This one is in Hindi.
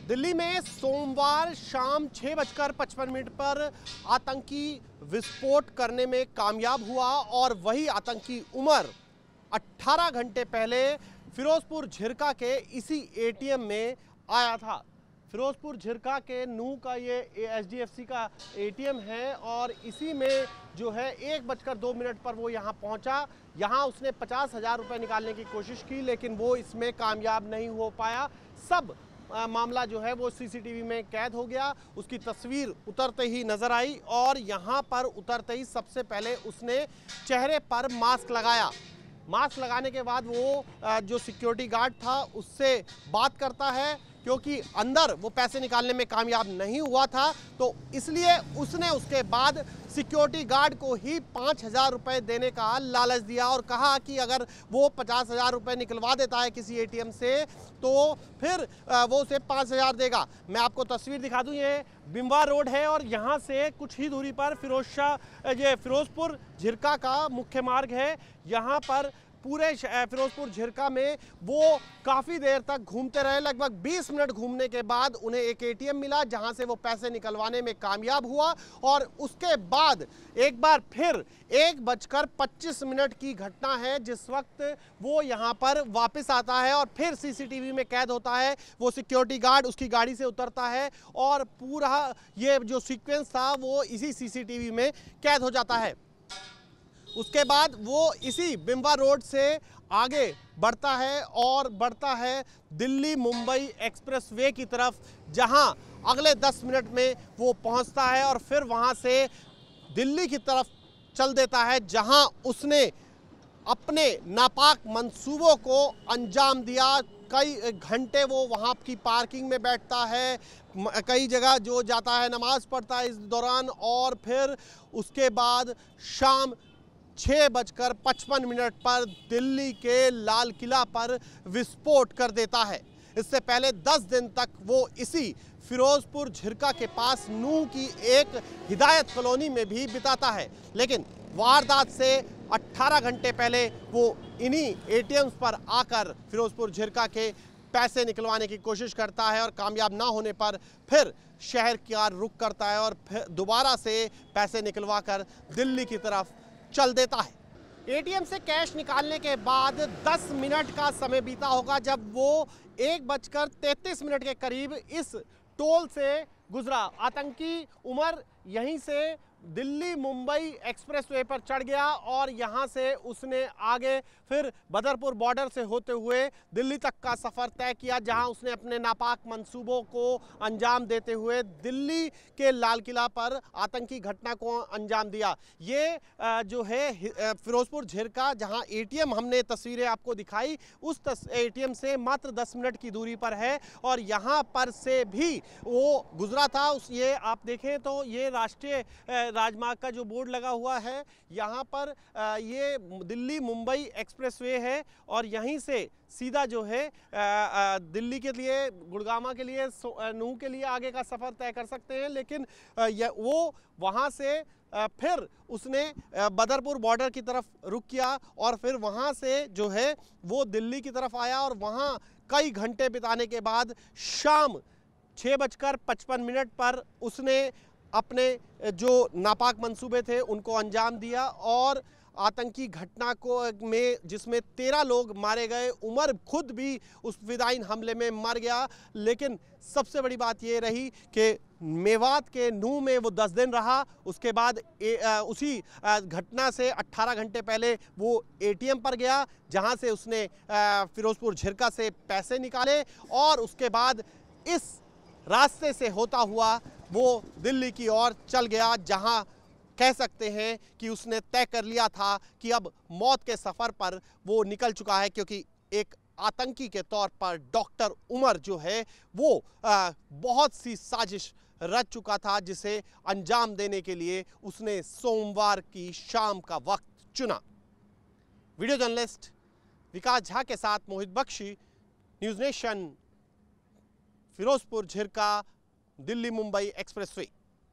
दिल्ली में सोमवार शाम 6:55 पर आतंकी विस्फोट करने में कामयाब हुआ और वही आतंकी उमर 18 घंटे पहले फिरोजपुर झिरका के इसी एटीएम में आया था। फिरोजपुर झिरका के नूह का ये HDFC का एटीएम है और इसी में जो है 1:02 पर वो यहाँ पहुँचा। यहाँ उसने 50,000 रुपये निकालने की कोशिश की, लेकिन वो इसमें कामयाब नहीं हो पाया। सब मामला जो है वो CCTV में कैद हो गया। उसकी तस्वीर उतरते ही नजर आई और यहाँ पर उतरते ही सबसे पहले उसने चेहरे पर मास्क लगाया। मास्क लगाने के बाद वो जो सिक्योरिटी गार्ड था उससे बात करता है, क्योंकि अंदर वो पैसे निकालने में कामयाब नहीं हुआ था, तो इसलिए उसने उसके बाद सिक्योरिटी गार्ड को ही 5,000 रुपये देने का लालच दिया और कहा कि अगर वो 50,000 रुपये निकलवा देता है किसी एटीएम से तो फिर वो उसे 5,000 देगा। मैं आपको तस्वीर दिखा दूं, ये बिम्बा रोड है और यहाँ से कुछ ही दूरी पर फिरोजपुर झिरका का मुख्य मार्ग है। यहाँ पर पूरे फिरोजपुर झिरका में वो काफ़ी देर तक घूमते रहे। लगभग 20 मिनट घूमने के बाद उन्हें एक एटीएम मिला जहां से वो पैसे निकलवाने में कामयाब हुआ और उसके बाद एक बार फिर 1:25 की घटना है जिस वक्त वो यहां पर वापस आता है और फिर CCTV में कैद होता है। वो सिक्योरिटी गार्ड उसकी गाड़ी से उतरता है और पूरा ये जो सीक्वेंस था वो इसी CCTV में कैद हो जाता है। उसके बाद वो इसी बिम्बा रोड से आगे बढ़ता है और बढ़ता है दिल्ली मुंबई एक्सप्रेसवे की तरफ, जहां अगले 10 मिनट में वो पहुंचता है और फिर वहां से दिल्ली की तरफ चल देता है, जहां उसने अपने नापाक मंसूबों को अंजाम दिया। कई घंटे वो वहाँ की पार्किंग में बैठता है, कई जगह जो जाता है नमाज पढ़ता है इस दौरान, और फिर उसके बाद शाम 6:55 पर दिल्ली के लाल किला पर विस्फोट कर देता है। इससे पहले 10 दिन तक वो इसी फिरोजपुर झिरका के पास नूह की एक हिदायत कॉलोनी में भी बिताता है, लेकिन वारदात से 18 घंटे पहले वो इन्हीं ATMs पर आकर फिरोजपुर झिरका के पैसे निकलवाने की कोशिश करता है और कामयाब ना होने पर फिर शहर का रुख करता है और फिर दोबारा से पैसे निकलवा कर दिल्ली की तरफ चल देता है। एटीएम से कैश निकालने के बाद 10 मिनट का समय बीता होगा जब वो 1:33 के करीब इस टोल से गुजरा। आतंकी उमर यहीं से दिल्ली मुंबई एक्सप्रेसवे पर चढ़ गया और यहां से उसने आगे फिर बदरपुर बॉर्डर से होते हुए दिल्ली तक का सफ़र तय किया, जहां उसने अपने नापाक मंसूबों को अंजाम देते हुए दिल्ली के लाल किला पर आतंकी घटना को अंजाम दिया। ये जो है फिरोजपुर झिरका, जहां एटीएम हमने तस्वीरें आपको दिखाई, उस एटीएम से मात्र 10 मिनट की दूरी पर है और यहाँ पर से भी वो गुजरा था। ये आप देखें तो ये राष्ट्रीय राजमार्ग का जो बोर्ड लगा हुआ है, यहाँ पर ये दिल्ली मुंबई एक्सप्रेसवे है और यहीं से सीधा जो है दिल्ली के लिए, गुड़गामा के लिए, नूह के लिए आगे का सफ़र तय कर सकते हैं। लेकिन वो वहाँ से फिर उसने बदरपुर बॉर्डर की तरफ रुख किया और फिर वहाँ से जो है वो दिल्ली की तरफ आया और वहाँ कई घंटे बिताने के बाद शाम 6:55 पर उसने अपने जो नापाक मंसूबे थे उनको अंजाम दिया और आतंकी घटना को में जिसमें 13 लोग मारे गए, उमर खुद भी उस फिदायीन हमले में मर गया। लेकिन सबसे बड़ी बात ये रही कि मेवात के नूह में वो 10 दिन रहा। उसके बाद उसी घटना से 18 घंटे पहले वो ATM पर गया, जहां से उसने फिरोजपुर झिरका से पैसे निकाले और उसके बाद इस रास्ते से होता हुआ वो दिल्ली की ओर चल गया, जहां कह सकते हैं कि उसने तय कर लिया था कि अब मौत के सफ़र पर वो निकल चुका है, क्योंकि एक आतंकी के तौर पर डॉक्टर उमर जो है वो बहुत सी साजिश रच चुका था, जिसे अंजाम देने के लिए उसने सोमवार की शाम का वक्त चुना। वीडियो जर्नलिस्ट विकास झा के साथ Mohit Bakshi, News Nation, Firozpur Jhirka, Delhi Mumbai expressway.